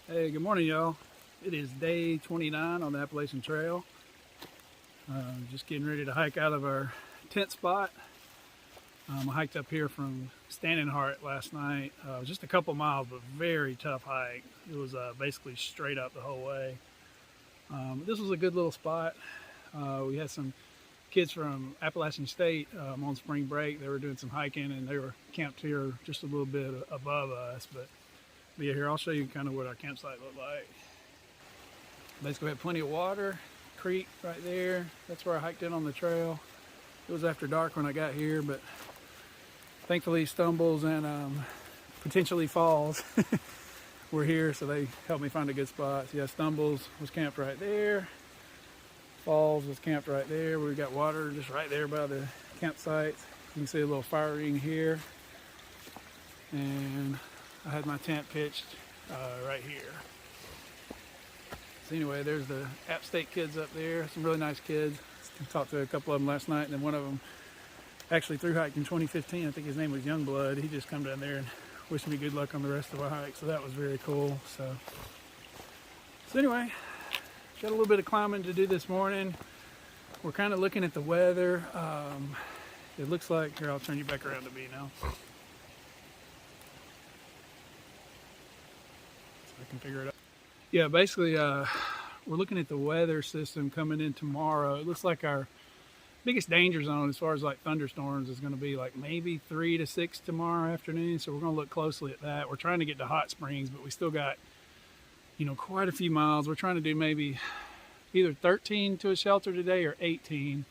Hey, good morning, y'all. It is day 29 on the Appalachian Trail. Just getting ready to hike out of our tent spot. I hiked up here from Standing Heart last night. Just a couple miles, but very tough hike. It was basically straight up the whole way. This was a good little spot. We had some kids from Appalachian State on spring break. They were doing some hiking and they were camped here just a little bit above us. But yeah, here I'll show you kind of what our campsite looked like. Basically, we had plenty of water, creek right there. That's where I hiked in on the trail. It was after dark when I got here, but thankfully stumbles and potentially falls were here, so they helped me find a good spot. So yeah, stumbles was camped right there. Falls was camped right there. We got water just right there by the campsite. You can see a little fire ring here. And I had my tent pitched right here. So anyway, there's the App State kids up there. Some really nice kids. I talked to a couple of them last night, and then one of them actually through hiked in 2015. I think his name was Youngblood. He just come down there and wished me good luck on the rest of our hike. So that was very cool. So anyway, got a little bit of climbing to do this morning. We're kind of looking at the weather. It looks like, here, I'll turn you back around to me now. So I can figure it out. Yeah, basically, we're looking at the weather system coming in tomorrow. It looks like our biggest danger zone as far as like thunderstorms is going to be like maybe 3 to 6 tomorrow afternoon. So we're going to look closely at that. We're trying to get to Hot Springs, but we still got, quite a few miles. We're trying to do maybe either 13 to a shelter today or 18.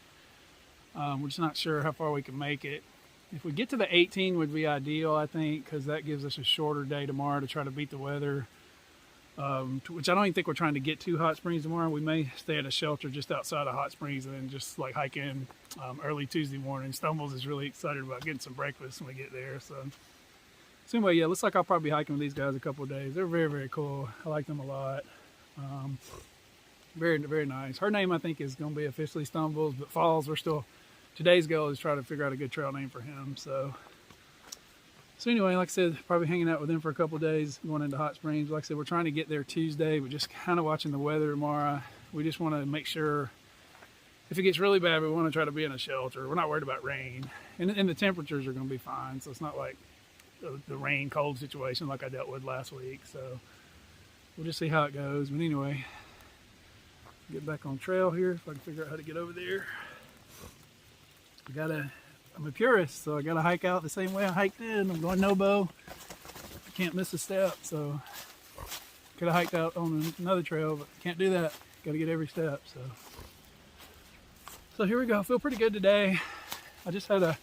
We're just not sure how far we can make it. If we get to the 18 would be ideal, I think, because that gives us a shorter day tomorrow to try to beat the weather. Which I don't even think we're trying to get to Hot Springs tomorrow. We may stay at a shelter just outside of Hot Springs and then just like hike in early Tuesday morning. Stumbles is really excited about getting some breakfast when we get there. So anyway, yeah, looks like I'll probably be hiking with these guys a couple of days. They're very, very cool. I like them a lot. Very, very nice. Her name I think is going to be officially Stumbles, but Falls, today's goal is try to figure out a good trail name for him. So anyway, like I said, probably hanging out with them for a couple of days, going into Hot Springs. Like I said, we're trying to get there Tuesday, but just kind of watching the weather tomorrow. We just want to make sure if it gets really bad, we want to try to be in a shelter. We're not worried about rain. And the temperatures are going to be fine, so it's not like the rain, cold situation like I dealt with last week. So we'll just see how it goes. But anyway, get back on trail here if I can figure out how to get over there. I'm a purist, so I gotta hike out the same way I hiked in. I'm going no-bow. I can't miss a step, so could have hiked out on another trail, but can't do that. Gotta get every step, so here we go. I feel pretty good today. I just had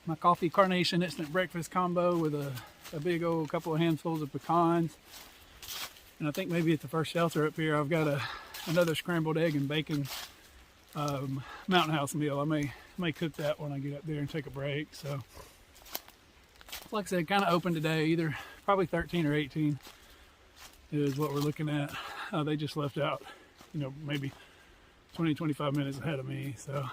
my coffee carnation instant breakfast combo with a big old couple of handfuls of pecans. And I think maybe at the first shelter up here, I've got another scrambled egg and bacon Mountain House meal. I may cook that when I get up there and take a break. So like I said, kind of open today, either probably 13 or 18 is what we're looking at. They just left out, maybe 20-25 minutes ahead of me. So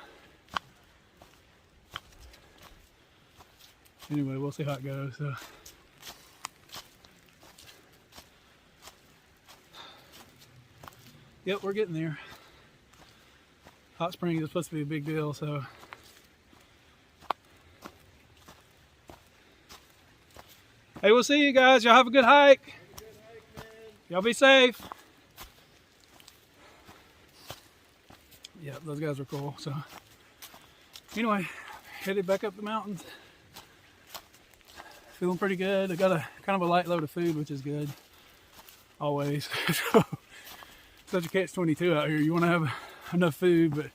anyway, we'll see how it goes. So yep, we're getting there. Hot Springs is supposed to be a big deal, so hey, we'll see you guys. Y'all have a good hike. Y'all be safe. Yeah, those guys are cool. So anyway, headed back up the mountains. Feeling pretty good. I got a kind of a light load of food, which is good. Always. So, such a catch-22 out here. You want to have enough food, but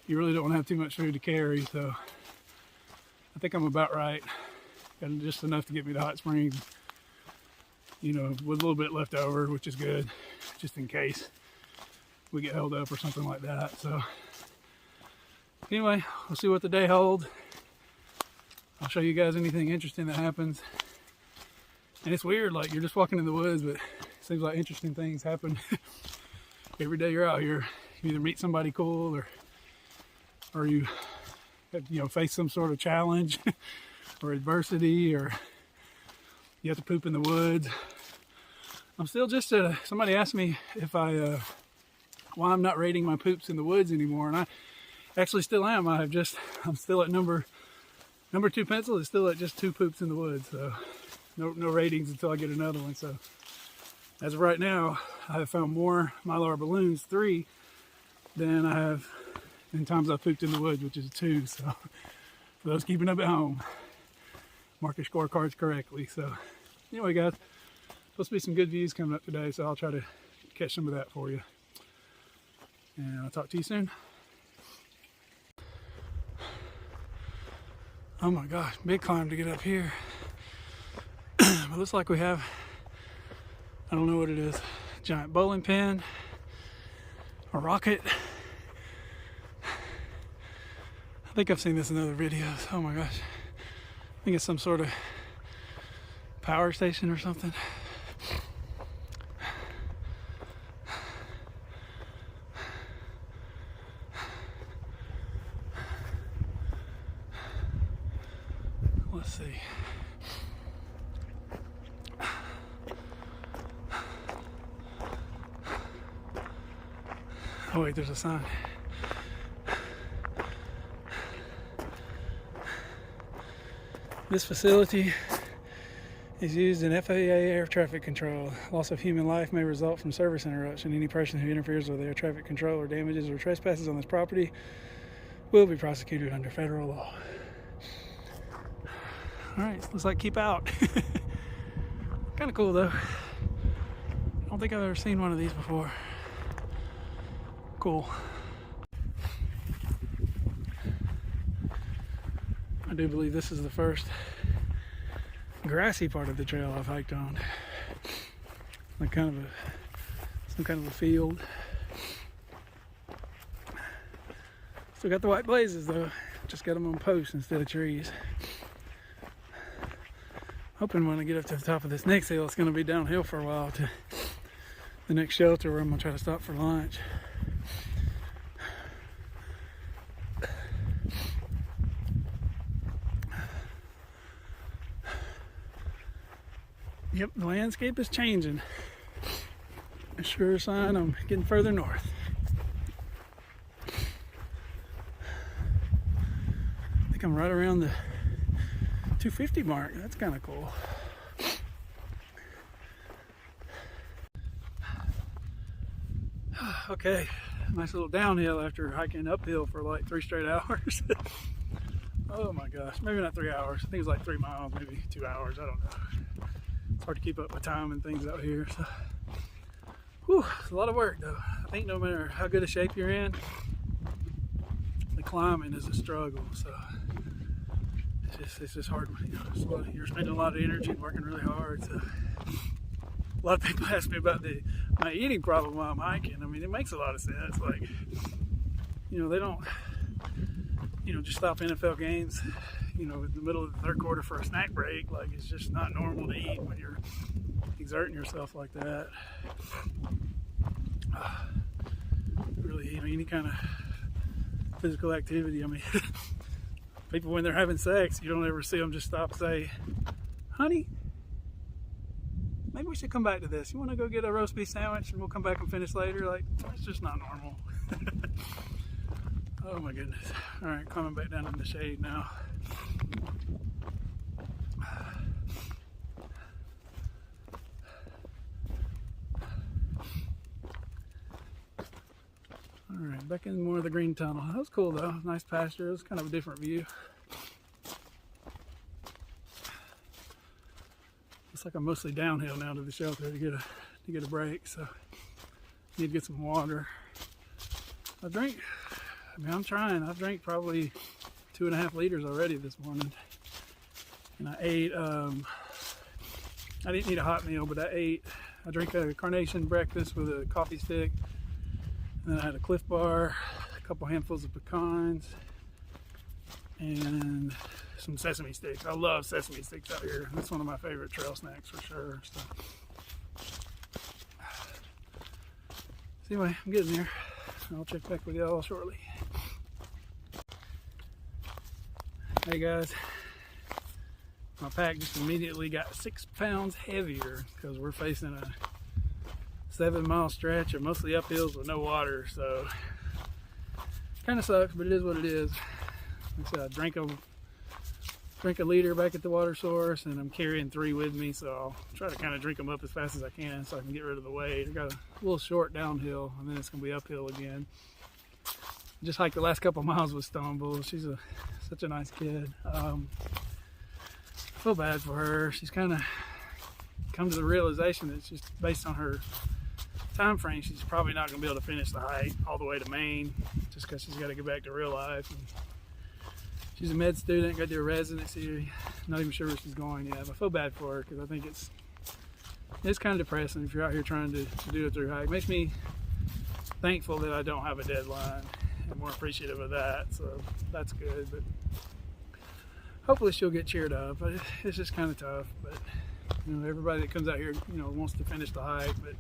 you really don't want to have too much food to carry. So I think I'm about right. Got just enough to get me to Hot Springs, with a little bit left over, which is good, just in case we get held up or something like that. So anyway, we'll see what the day holds. I'll show you guys anything interesting that happens. And it's weird, like you're just walking in the woods, but it seems like interesting things happen every day you're out here. You either meet somebody cool or you face some sort of challenge or adversity, or you have to poop in the woods. I'm still just somebody asked me if I why I'm not rating my poops in the woods anymore, and I actually still am. I'm still at number 2 pencil is still at just 2 poops in the woods. So no ratings until I get another one. So as of right now, I have found more Mylar balloons, 3, than I have in times I've pooped in the woods, which is 2. So for those keeping up at home, mark your scorecards correctly. So anyway, guys, supposed to be some good views coming up today, so I'll try to catch some of that for you. And I'll talk to you soon. Oh my gosh, big climb to get up here. It looks like we have, I don't know what it is, giant bowling pin, a rocket. I think I've seen this in other videos. Oh my gosh. I think it's some sort of power station or something. Let's see. Oh wait, there's a sign. This facility is used in FAA air traffic control. Loss of human life may result from service interruption. Any person who interferes with air traffic control or damages or trespasses on this property will be prosecuted under federal law. Alright, looks like keep out. Kind of cool though. I don't think I've ever seen one of these before. Cool. I do believe this is the first grassy part of the trail I've hiked on. Like some kind of a field. Still got the white blazes though. Just got them on posts instead of trees. Hoping when I get up to the top of this next hill, it's going to be downhill for a while to the next shelter where I'm going to try to stop for lunch. Yep, the landscape is changing. A sure sign I'm getting further north. I think I'm right around the 250 mark. That's kind of cool. Okay, nice little downhill after hiking uphill for like 3 straight hours. Oh my gosh, maybe not 3 hours. I think it's like 3 miles, maybe 2 hours. I don't know. It's hard to keep up with time and things out here. So, whew, it's a lot of work though. I think no matter how good a shape you're in, the climbing is a struggle. So it's just hard. You know, you're spending a lot of energy and working really hard. So a lot of people ask me about my eating problem while I'm hiking. I mean, it makes a lot of sense. Like, you know, they don't, you know, just stop NFL games, you know, in the middle of the third quarter for a snack break. Like, it's just not normal to eat when you're exerting yourself like that. Really, you know, any kind of physical activity. I mean, people when they're having sex, you don't ever see them just stop and say, honey, maybe we should come back to this. You want to go get a roast beef sandwich and we'll come back and finish later? Like, it's just not normal. Oh my goodness. All right, coming back down in the shade now. All right, back in more of the green tunnel. That was cool though. Nice pasture. It was kind of a different view. Looks like I'm mostly downhill now to the shelter to get a break. So need to get some water. I'm trying. I've drank probably 2.5 liters already this morning. And I ate, I didn't eat a hot meal, but I drank a carnation breakfast with a coffee stick. And then I had a Cliff Bar, a couple handfuls of pecans, and some sesame sticks. I love sesame sticks out here. That's one of my favorite trail snacks for sure. So anyway, I'm getting there. I'll check back with y'all shortly. Hey guys, my pack just immediately got 6 pounds heavier because we're facing 7-mile stretch of mostly uphills with no water, so kind of sucks, but it is what it is. Like I said, I drank a liter back at the water source, and I'm carrying 3 with me, so I'll try to kind of drink them up as fast as I can so I can get rid of the weight. I got a little short downhill, and then it's gonna be uphill again. Just hiked the last couple miles with Stone Bull. She's such a nice kid. I feel bad for her. She's kind of come to the realization that just based on her time frame, she's probably not going to be able to finish the hike all the way to Maine, just because she's got to get back to real life. And she's a med student, got to do a residency. Not even sure where she's going yet. But I feel bad for her because I think it's kind of depressing if you're out here trying to do a through hike. It makes me thankful that I don't have a deadline. I'm more appreciative of that, so that's good. But hopefully she'll get cheered up. But it's just kind of tough. But you know, everybody that comes out here, you know, wants to finish the hike, but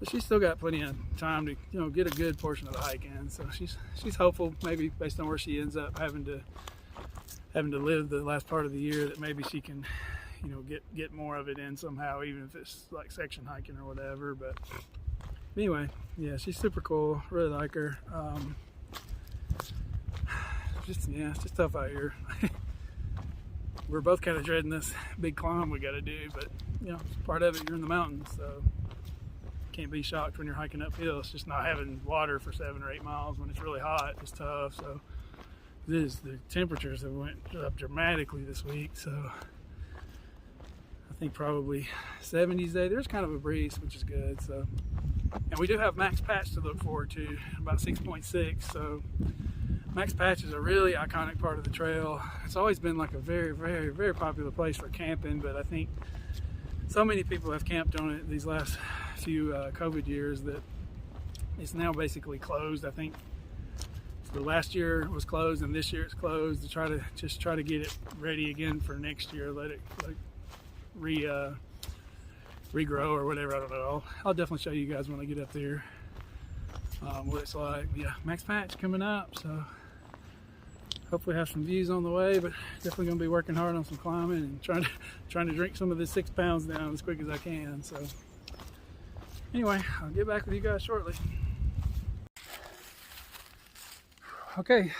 she's still got plenty of time to, you know, get a good portion of the hike in. So she's hopeful, maybe based on where she ends up having to live the last part of the year, that maybe she can, you know, get more of it in somehow, even if it's like section hiking or whatever. But anyway, yeah, she's super cool. Really like her. It's just tough out here. We're both kind of dreading this big climb we got to do, but you know, it's part of it. You're in the mountains, so can't be shocked when you're hiking uphill. It's just not having water for 7 or 8 miles when it's really hot. It's tough. So the temperatures have went up dramatically this week. So I think probably 70s today. There's kind of a breeze, which is good. So, and we do have max patch to look forward to, about 6.6. So Max Patch is a really iconic part of the trail. It's always been like a very, very, very popular place for camping, but I think so many people have camped on it these last few COVID years that it's now basically closed. I think the last year was closed and this year it's closed to try to get it ready again for next year. Let it regrow or whatever. I don't know. I'll definitely show you guys when I get up there what it's like. Yeah, Max Patch coming up, so hopefully have some views on the way, but definitely going to be working hard on some climbing and trying to drink some of this 6 pounds down as quick as I can. So anyway, I'll get back with you guys shortly. Okay, I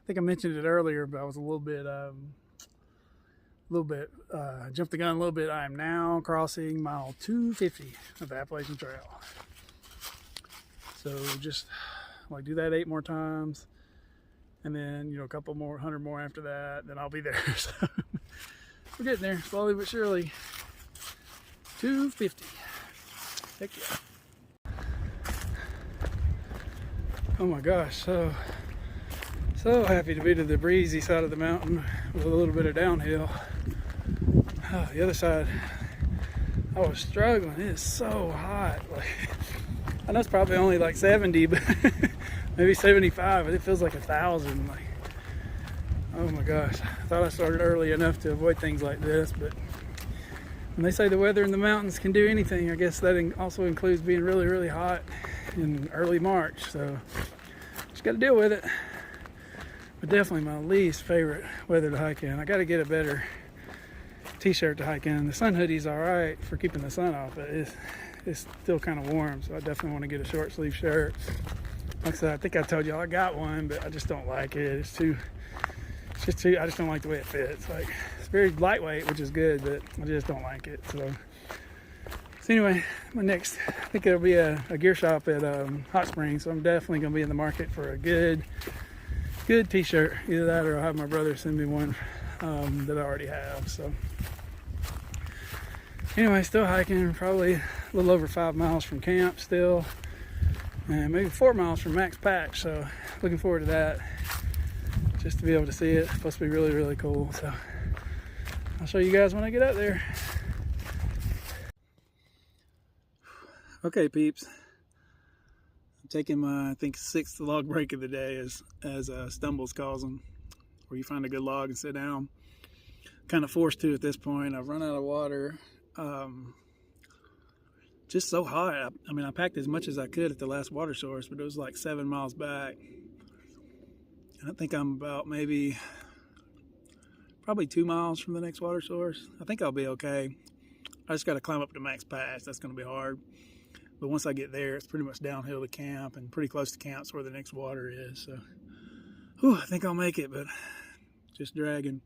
think I mentioned it earlier, but I was a little bit jumped the gun a little bit. I am now crossing mile 250 of the Appalachian Trail. So just like do that 8 more times, and then, you know, a couple more, 100 more after that, then I'll be there. So we're getting there slowly but surely. 250. Heck yeah. Oh my gosh, so happy to be to the breezy side of the mountain with a little bit of downhill. The other side, I was struggling. It is so hot. Like, I know it's probably only like 70, but maybe 75, but it feels like 1,000. Like, oh my gosh. I thought I started early enough to avoid things like this, but when they say the weather in the mountains can do anything, I guess that also includes being really, really hot in early March. So just got to deal with it. But definitely my least favorite weather to hike in. I got to get a better t-shirt to hike in. The sun hoodie's all right for keeping the sun off, but it's still kind of warm, so I definitely want to get a short sleeve shirt. Like I said, I think I told y'all I got one, but I just don't like it. It's just too, I just don't like the way it fits. Like, it's very lightweight, which is good, but I just don't like it. So anyway, my next, I think it'll be a gear shop at Hot Springs, so I'm definitely going to be in the market for a good t-shirt. Either that or I'll have my brother send me one that I already have. So anyway, still hiking, probably a little over 5 miles from camp still, and maybe 4 miles from Max Patch. So looking forward to that, just to be able to see it. It's supposed to be really, really cool. So I'll show you guys when I get up there. Okay, peeps. I'm taking my, I think, 6th log break of the day, as Stumbles calls them, where you find a good log and sit down. Kind of forced to at this point. I've run out of water. Just so hot. I mean, I packed as much as I could at the last water source, but it was like 7 miles back. And I think I'm about probably 2 miles from the next water source. I think I'll be okay. I just got to climb up to Max Patch. That's going to be hard. But once I get there, it's pretty much downhill to camp, and pretty close to camp's where the next water is. So, whew, I think I'll make it, but just dragging.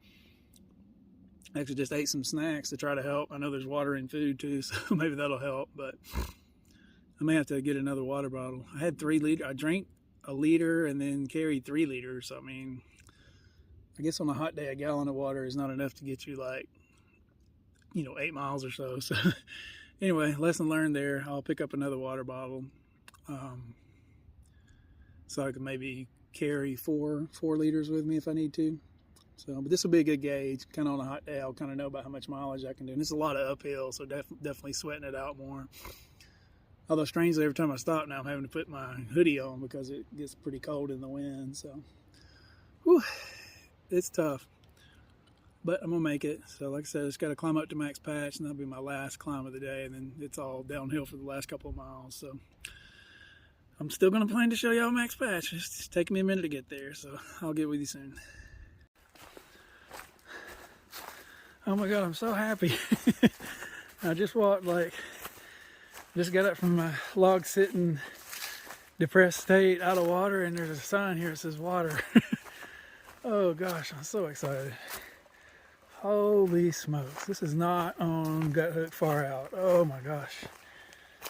Actually just ate some snacks to try to help. I know there's water in food too, so maybe that'll help, but I may have to get another water bottle. I had 3 liters. I drank a liter and then carried 3 liters. So, I mean, I guess on a hot day, a gallon of water is not enough to get you like, 8 miles or so. So anyway, lesson learned there. I'll pick up another water bottle. So I can maybe carry 4 liters with me if I need to. So, but this will be a good gauge. Kind of on a hot day, I'll kind of know about how much mileage I can do. And it's a lot of uphill, so definitely sweating it out more. Although strangely, every time I stop now, I'm having to put my hoodie on because it gets pretty cold in the wind. So, whew, it's tough. But I'm going to make it. So, like I said, I just got to climb up to Max Patch, and that'll be my last climb of the day. And then it's all downhill for the last couple of miles. So, I'm still going to plan to show y'all Max Patch. It's taking me a minute to get there. So, I'll get with you soon. Oh my God, I'm so happy. I just walked just got up from my log sitting depressed state out of water, and there's a sign here that says water. Oh gosh, I'm so excited. Holy smokes, this is not on Gut Hook Far Out. Oh my gosh.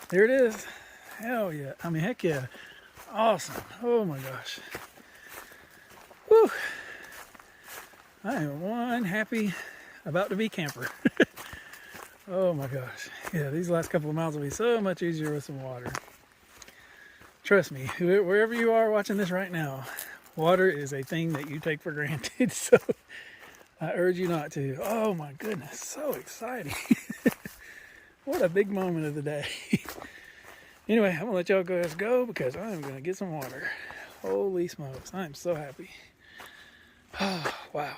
There it is. Hell yeah. I mean, heck yeah. Awesome. Oh my gosh. Whew. I am one happy about to be camper. Oh my gosh. Yeah, these last couple of miles will be so much easier with some water. Trust me, wherever you are watching this right now, water is a thing that you take for granted. So I urge you not to. Oh my goodness, so exciting. What a big moment of the day. Anyway, I'm gonna let y'all guys go because I'm gonna get some water. Holy smokes, I'm so happy. Oh, wow.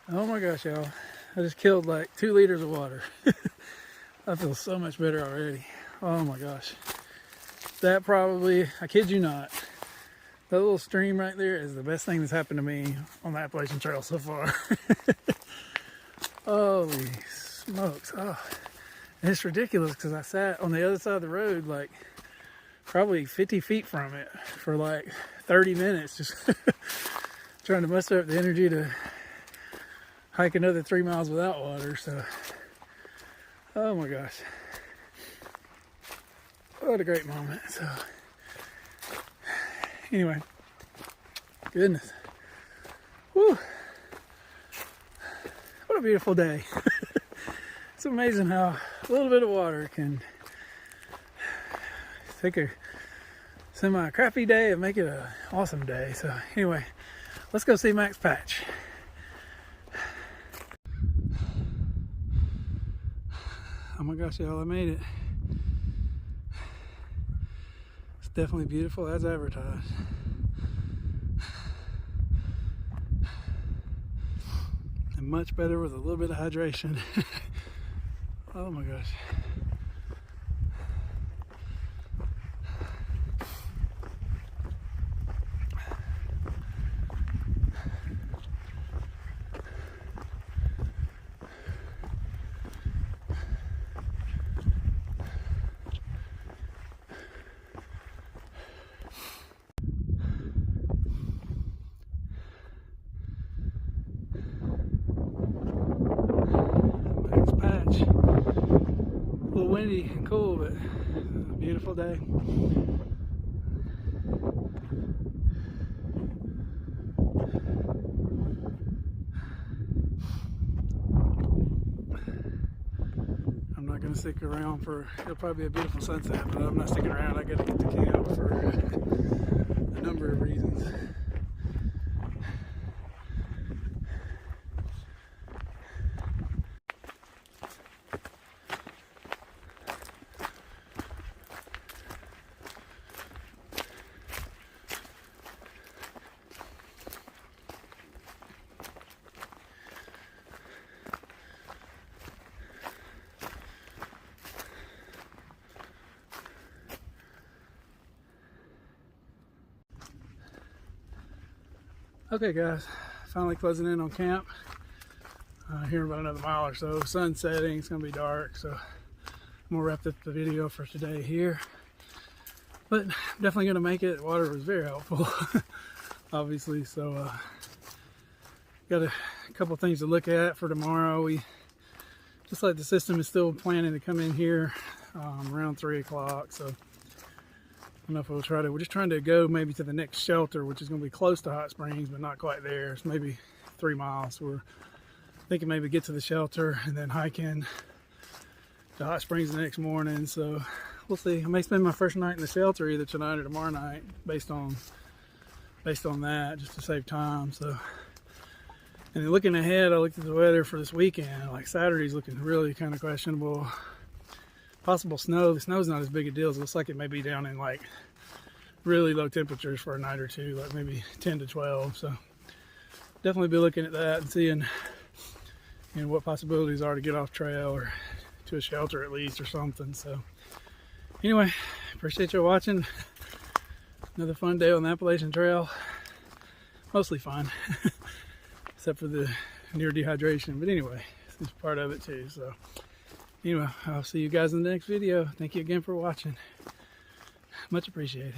Oh my gosh, y'all. I just killed like 2 liters of water. I feel so much better already. Oh my gosh. That probably, I kid you not, that little stream right there is the best thing that's happened to me on the Appalachian Trail so far. Holy smokes. Oh, and it's ridiculous because I sat on the other side of the road like probably 50 feet from it for like 30 minutes just trying to muster up the energy to hike another 3 miles without water. So, oh my gosh, what a great moment. So anyway, goodness, whew, what a beautiful day. It's amazing how a little bit of water can take a semi-crappy day and make it an awesome day. So anyway, let's go see Max Patch. Oh my gosh, y'all, I made it. It's definitely beautiful as advertised. And much better with a little bit of hydration. Oh my gosh. Patch. A little windy and cool, but a beautiful day. I'm not going to stick around for, it'll probably be a beautiful sunset, but I'm not sticking around. I got to get to camp for a number of reasons. Okay guys, finally closing in on camp. here in about another mile or so. Sun's setting, it's gonna be dark, so I'm gonna wrap up the video for today here. But I'm definitely gonna make it. Water was very helpful, obviously. So got a couple things to look at for tomorrow. We just like the system is still planning to come in here around 3 o'clock. So I don't know if we'll try to. We're just trying to go maybe to the next shelter, which is gonna be close to Hot Springs, but not quite there. It's maybe 3 miles. We're thinking maybe get to the shelter and then hike in to Hot Springs the next morning. So we'll see. I may spend my first night in the shelter either tonight or tomorrow night, based on that, just to save time. So, and then looking ahead, I looked at the weather for this weekend. Like Saturday's looking really kind of questionable. Possible snow. The snow's not as big a deal. It looks like it may be down in like really low temperatures for a night or two, like maybe 10 to 12. So definitely be looking at that and seeing, you know, what possibilities are to get off trail or to a shelter at least or something. So anyway, appreciate you watching. Another fun day on the Appalachian Trail. Mostly fun, except for the near dehydration. But anyway, it's part of it too. So anyway, I'll see you guys in the next video. Thank you again for watching. Much appreciated.